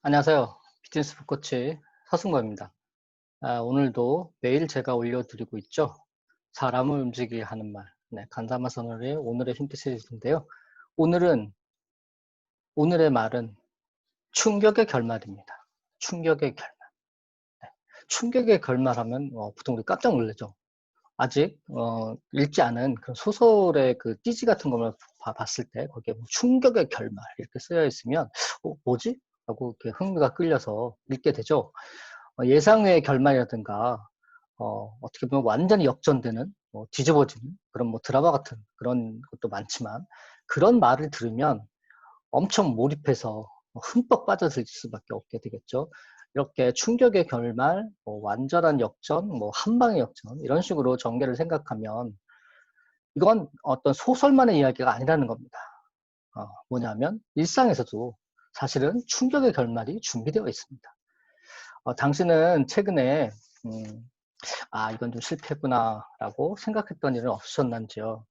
안녕하세요. 비즈니스 코치 서승범입니다. 오늘도 매일 제가 올려드리고 있죠. 사람을 움직이게 하는 말. 네, 간담화 선언의 오늘의 힌트 시리즈인데요. 오늘은, 오늘의 말은 충격의 결말입니다. 충격의 결말. 네, 충격의 결말하면 보통 우리 깜짝 놀라죠. 아직 읽지 않은 그런 소설의 그 띠지 같은 것만 봤을 때 거기에 뭐 충격의 결말 이렇게 쓰여 있으면 뭐지? 하고 이렇게 흥미가 끌려서 읽게 되죠. 예상외의 결말이라든가 어떻게 보면 완전히 역전되는 뒤집어지는 그런 뭐 드라마 같은 그런 것도 많지만 그런 말을 들으면 엄청 몰입해서 흠뻑 빠져들 수밖에 없게 되겠죠. 이렇게 충격의 결말, 완전한 역전, 한방의 역전 이런 식으로 전개를 생각하면 이건 어떤 소설만의 이야기가 아니라는 겁니다. 뭐냐면 일상에서도 사실은 충격의 결말이 준비되어 있습니다. 당신은 최근에 이건 좀 실패구나라고 생각했던 일은 없으셨는지요?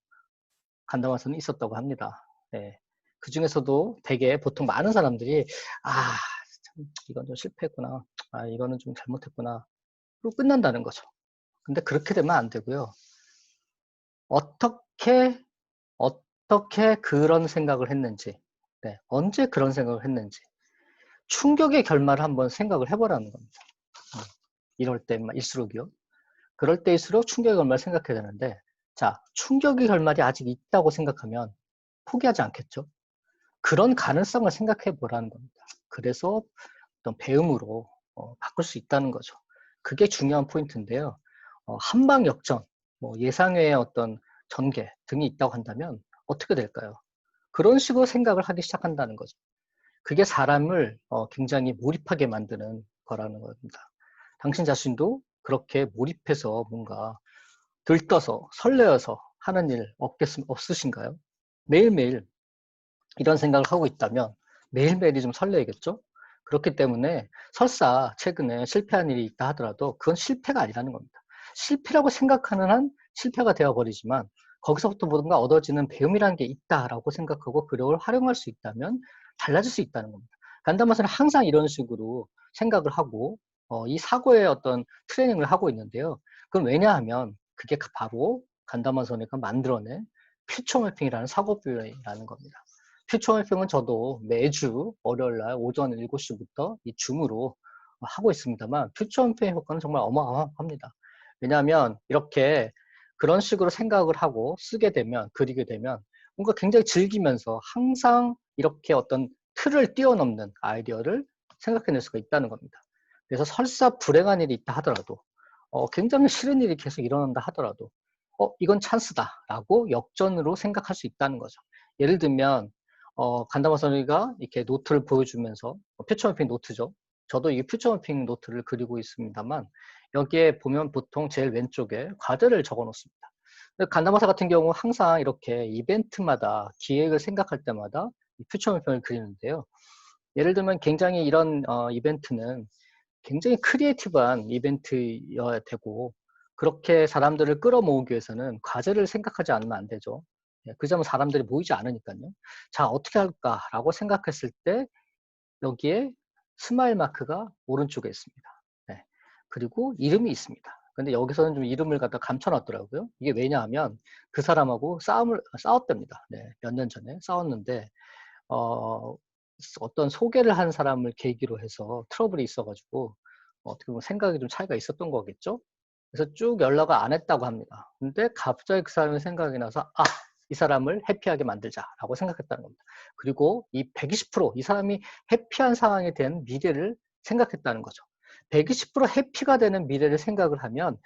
간담화서는 있었다고 합니다. 네. 그 중에서도 되게 보통 많은 사람들이 참, 이건 좀 실패했구나. 이거는 좀 잘못했구나. 그리고 끝난다는 거죠. 근데 그렇게 되면 안 되고요. 어떻게, 어떻게 그런 생각을 했는지, 네, 언제 그런 생각을 했는지, 충격의 결말을 한번 생각을 해보라는 겁니다. 이럴 때일수록이요. 그럴 때일수록 충격의 결말을 생각해야 되는데, 자, 충격의 결말이 아직 있다고 생각하면 포기하지 않겠죠? 그런 가능성을 생각해 보라는 겁니다. 그래서 어떤 배움으로 바꿀 수 있다는 거죠. 그게 중요한 포인트인데요. 한방 역전, 예상외의 어떤 전개 등이 있다고 한다면 어떻게 될까요? 그런 식으로 생각을 하기 시작한다는 거죠. 그게 사람을 굉장히 몰입하게 만드는 거라는 겁니다. 당신 자신도 그렇게 몰입해서 뭔가 들떠서 설레어서 하는 일 없으신가요? 매일매일 이런 생각을 하고 있다면 매일매일이 좀 설레겠죠? 그렇기 때문에 설사 최근에 실패한 일이 있다 하더라도 그건 실패가 아니라는 겁니다. 실패라고 생각하는 한 실패가 되어버리지만 거기서부터 뭔가 얻어지는 배움이라는 게 있다라고 생각하고 그걸 활용할 수 있다면 달라질 수 있다는 겁니다. 간담화서는 항상 이런 식으로 생각을 하고 이 사고의 어떤 트레이닝을 하고 있는데요. 그건 왜냐하면 그게 바로 간담화서니까 만들어낸 퓨처 매핑이라는 사고 비율이라는 겁니다. 퓨처 매핑은 저도 매주 월요일날 오전 7시부터 이 줌으로 하고 있습니다만 퓨처 매핑 효과는 정말 어마어마합니다. 왜냐하면 이렇게 그런 식으로 생각을 하고 쓰게 되면 그리게 되면 뭔가 굉장히 즐기면서 항상 이렇게 어떤 틀을 뛰어넘는 아이디어를 생각해낼 수가 있다는 겁니다. 그래서 설사 불행한 일이 있다 하더라도 굉장히 싫은 일이 계속 일어난다 하더라도 이건 찬스다라고 역전으로 생각할 수 있다는 거죠. 예를 들면 간담화 선생님가 이렇게 노트를 보여주면서 퓨처매핑 노트죠. 저도 이 퓨처매핑 노트를 그리고 있습니다만 여기에 보면 보통 제일 왼쪽에 과제를 적어 놓습니다. 간담화사 같은 경우 항상 이렇게 이벤트마다 기획을 생각할 때마다 이 퓨처매핑을 그리는데요. 예를 들면 굉장히 이런 이벤트는 굉장히 크리에이티브한 이벤트여야 되고 그렇게 사람들을 끌어모으기 위해서는 과제를 생각하지 않으면 안 되죠. 그러자면 사람들이 모이지 않으니까요. 자, 어떻게 할까라고 생각했을 때 여기에 스마일 마크가 오른쪽에 있습니다. 네. 그리고 이름이 있습니다. 근데 여기서는 좀 이름을 갖다 감춰놨더라고요. 이게 왜냐하면 그 사람하고 싸웠답니다. 네, 몇 년 전에 싸웠는데 어떤 소개를 한 사람을 계기로 해서 트러블이 있어가지고 어떻게 보면 생각이 좀 차이가 있었던 거겠죠. 그래서 쭉 연락을 안 했다고 합니다. 근데 갑자기 그 사람의 생각이 나서 이 사람을 해피하게 만들자라고 생각했다는 겁니다. 그리고 이 120%이 사람이 해피한 상황에 대한 미래를 생각했다는 거죠. 120% 해피가 되는 미래를 생각을 하면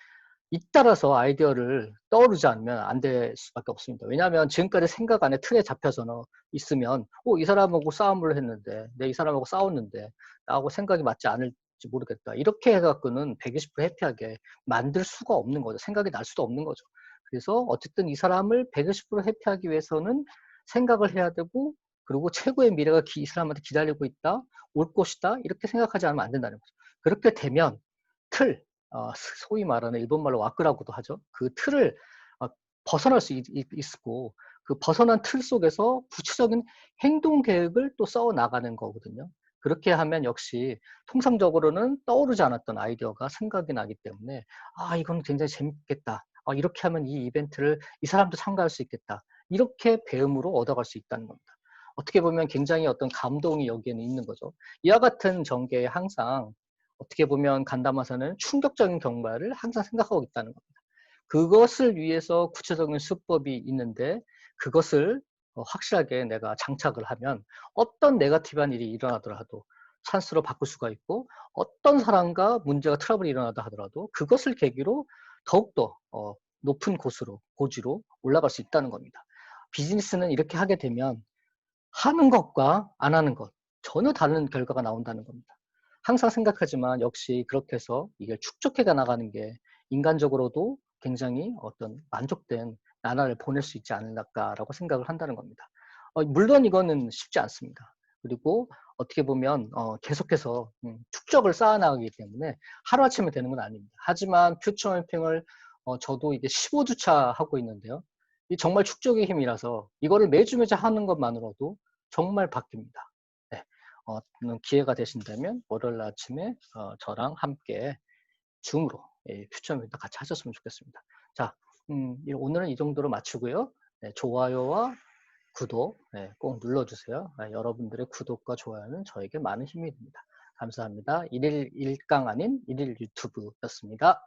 잇따라서 아이디어를 떠오르지 않으면 안 될 수밖에 없습니다. 왜냐하면 지금까지 생각 안에 틀에 잡혀서 있으면 이 사람하고 싸움을 했는데 내 이 사람하고 싸웠는데 나하고 생각이 맞지 않을지 모르겠다. 이렇게 해갖고는 120% 해피하게 만들 수가 없는 거죠. 생각이 날 수도 없는 거죠. 그래서 어쨌든 이 사람을 120% 해피하기 위해서는 생각을 해야 되고 그리고 최고의 미래가 이 사람한테 기다리고 있다. 올 것이다. 이렇게 생각하지 않으면 안 된다는 거죠. 그렇게 되면 틀, 소위 말하는 일본말로 와꾸라고도 하죠. 그 틀을 벗어날 수 있고 그 벗어난 틀 속에서 구체적인 행동 계획을 또 써 나가는 거거든요. 그렇게 하면 역시 통상적으로는 떠오르지 않았던 아이디어가 생각이 나기 때문에 아, 이건 굉장히 재밌겠다. 이렇게 하면 이 이벤트를 이 사람도 참가할 수 있겠다. 이렇게 배움으로 얻어갈 수 있다는 겁니다. 어떻게 보면 굉장히 어떤 감동이 여기에는 있는 거죠. 이와 같은 전개에 항상 어떻게 보면 간담화사는 충격적인 결과를 항상 생각하고 있다는 겁니다. 그것을 위해서 구체적인 수법이 있는데 그것을 확실하게 내가 장착을 하면 어떤 네거티브한 일이 일어나더라도 찬스로 바꿀 수가 있고 어떤 사람과 문제가 트러블이 일어나다 하더라도 그것을 계기로 더욱더 높은 고지로 올라갈 수 있다는 겁니다. 비즈니스는 이렇게 하게 되면 하는 것과 안 하는 것 전혀 다른 결과가 나온다는 겁니다. 항상 생각하지만 역시 그렇게 해서 이게 축적해 나가는 게 인간적으로도 굉장히 어떤 만족된 나날을 보낼 수 있지 않을까라고 생각을 한다는 겁니다. 물론 이거는 쉽지 않습니다. 그리고 어떻게 보면 계속해서 축적을 쌓아나가기 때문에 하루아침에 되는 건 아닙니다. 하지만 퓨처 맵핑을 저도 이게 15주차 하고 있는데요. 이 정말 축적의 힘이라서 이거를 매주 하는 것만으로도 정말 바뀝니다. 네. 기회가 되신다면 월요일 아침에 저랑 함께 줌으로 퓨처미터 같이 하셨으면 좋겠습니다. 자, 오늘은 이 정도로 마치고요. 네, 좋아요와 구독 꼭 눌러주세요. 여러분들의 구독과 좋아요는 저에게 많은 힘이 됩니다. 감사합니다. 일일 1강 아닌 일일 유튜브였습니다.